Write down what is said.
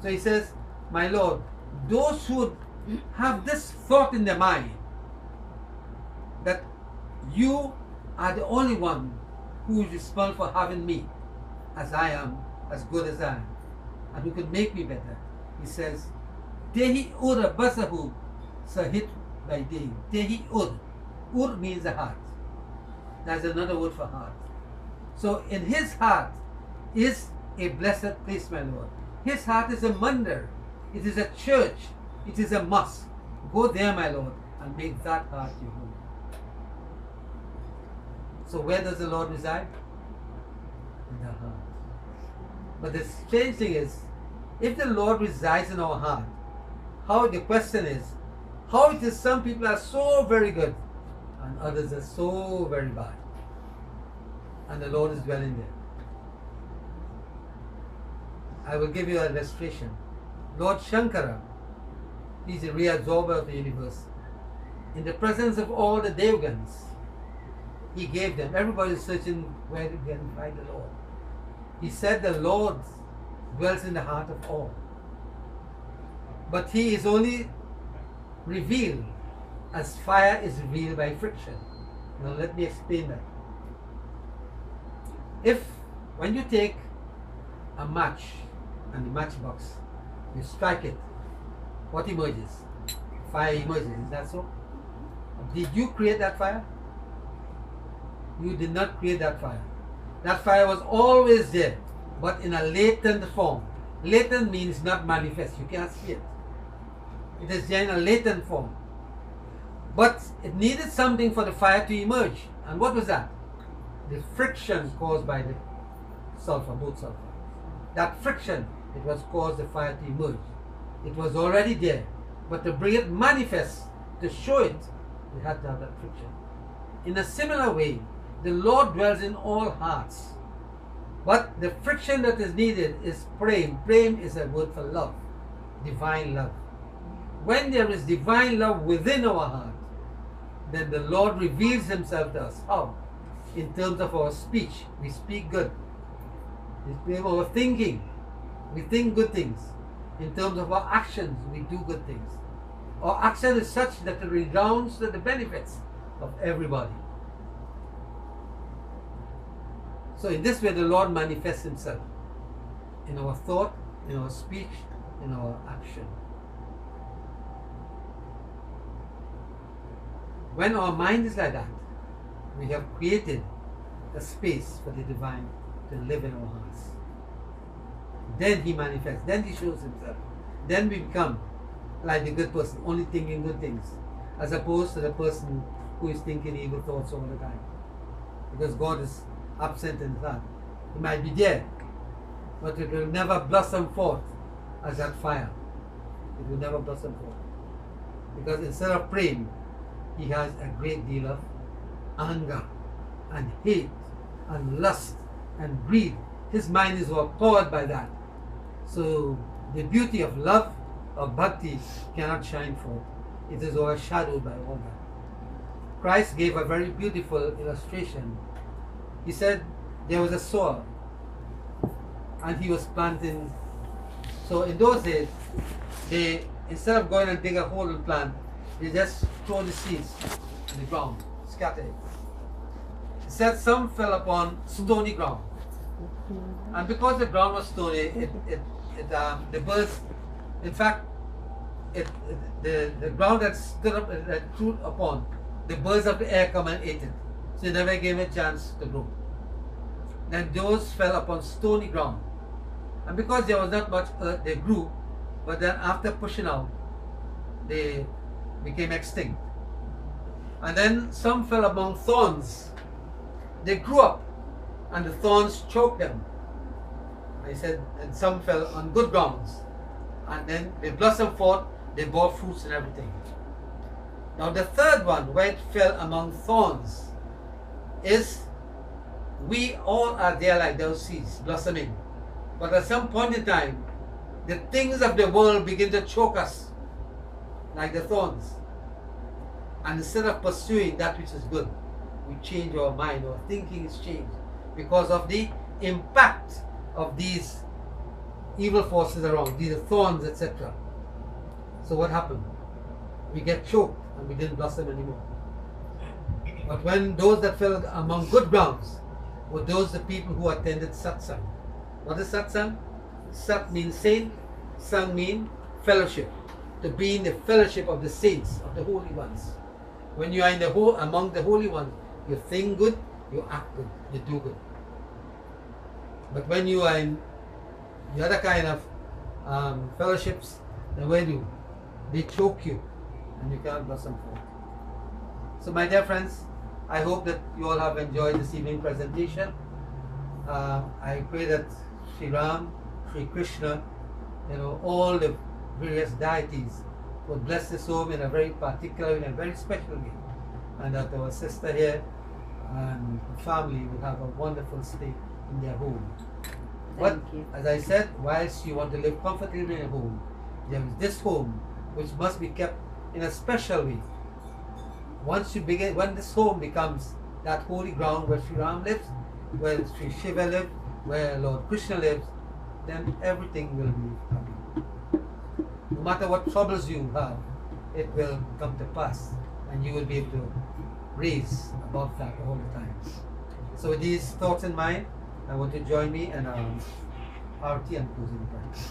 So he says, my Lord, those who have this thought in their mind that you are the only one who is responsible for having me as I am, as good as I am, and who can make me better. He says, Dehi ur basahu sahit by day. Dehi ur. Ur means the heart. That's another word for heart. So in his heart is a blessed place, my Lord. His heart is a mandir. It is a church. It is a mosque. Go there, my Lord, and make that heart your home. So where does the Lord reside? In the heart. But the strange thing is, if the Lord resides in our heart, the question is, how it is some people are so very good and others are so very bad, and the Lord is dwelling there. I will give you an illustration. Lord Shankara, he is the reabsorber of the universe. In the presence of all the Devgans, he gave them. Everybody is searching where to get and find the Lord. He said the Lord dwells in the heart of all. But he is only revealed as fire is revealed by friction. Now let me explain that. If when you take a match and the matchbox, you strike it, what emerges? Fire emerges, is that so? Did you create that fire? You did not create that fire. That fire was always there, but in a latent form. Latent means not manifest, you can't see it. It is there in a latent form. But it needed something for the fire to emerge. And what was that? The friction caused by the sulfur, both sulfur. That friction, it was caused the fire to emerge. It was already there. But to bring it manifest, to show it, we had to have that friction. In a similar way, the Lord dwells in all hearts. But the friction that is needed is prem. Prem is a word for love, divine love. When there is divine love within our heart, then the Lord reveals himself to us. How? In terms of our speech, we speak good. In terms of our thinking, we think good things. In terms of our actions, we do good things. Our action is such that it redounds to the benefits of everybody. So in this way, the Lord manifests himself in our thought, in our speech, in our action. When our mind is like that, we have created a space for the divine to live in our hearts. Then he manifests, then he shows himself. Then we become like the good person, only thinking good things, as opposed to the person who is thinking evil thoughts all the time. Because God is absent in that. He might be there, but it will never blossom forth as that fire. It will never blossom forth. Because instead of praying, he has a great deal of anger and hate and lust and greed. His mind is overpowered by that. So the beauty of love, of bhakti, cannot shine forth. It is overshadowed by all that. Christ gave a very beautiful illustration. He said there was a sower and he was planting. So in those days, they, instead of going and dig a hole and plant, they just throw the seeds in the ground, scatter it. It said some fell upon stony ground. And because the ground was stony, the birds, in fact, the ground that stood up, that threw upon, the birds of the air come and ate it. So it never gave it a chance to grow. Then those fell upon stony ground. And because there was not much earth, they grew, but then after pushing out, they became extinct. And then some fell among thorns. They grew up, and the thorns choked them. I said, and some fell on good grounds. And then they blossomed forth, they bore fruits and everything. Now the third one, where it fell among thorns, is we all are there like those seeds, blossoming. But at some point in time, the things of the world begin to choke us, like the thorns. And instead of pursuing that which is good, we change our mind, our thinking is changed because of the impact of these evil forces around, these are thorns, etc. So what happened? We get choked and we didn't blossom anymore. But when those that fell among good grounds were those the people who attended satsang. What is satsang? Sat means saint, sang means fellowship. To be in the fellowship of the saints, of the holy ones. When you are in the among the holy ones, you think good, you act good, you do good. But when you are in the other kind of fellowships, then what do? They choke you and you cannot blossom forth. So my dear friends, I hope that you all have enjoyed this evening presentation. I pray that Sri Ram, Sri Krishna, all the various deities would bless this home in a very particular, in a very special way, and that our sister here and the family will have a wonderful stay in their home. But as I said, whilst you want to live comfortably in a home, there is this home which must be kept in a special way. Once you begin, when this home becomes that holy ground where Sri Ram lives, where Sri Shiva lives, where Lord Krishna lives, then everything will be happy. No matter what troubles you have, it will come to pass, and you will be able to raise above that all the time. So with these thoughts in mind, I want to join me in Arati and closing prayer.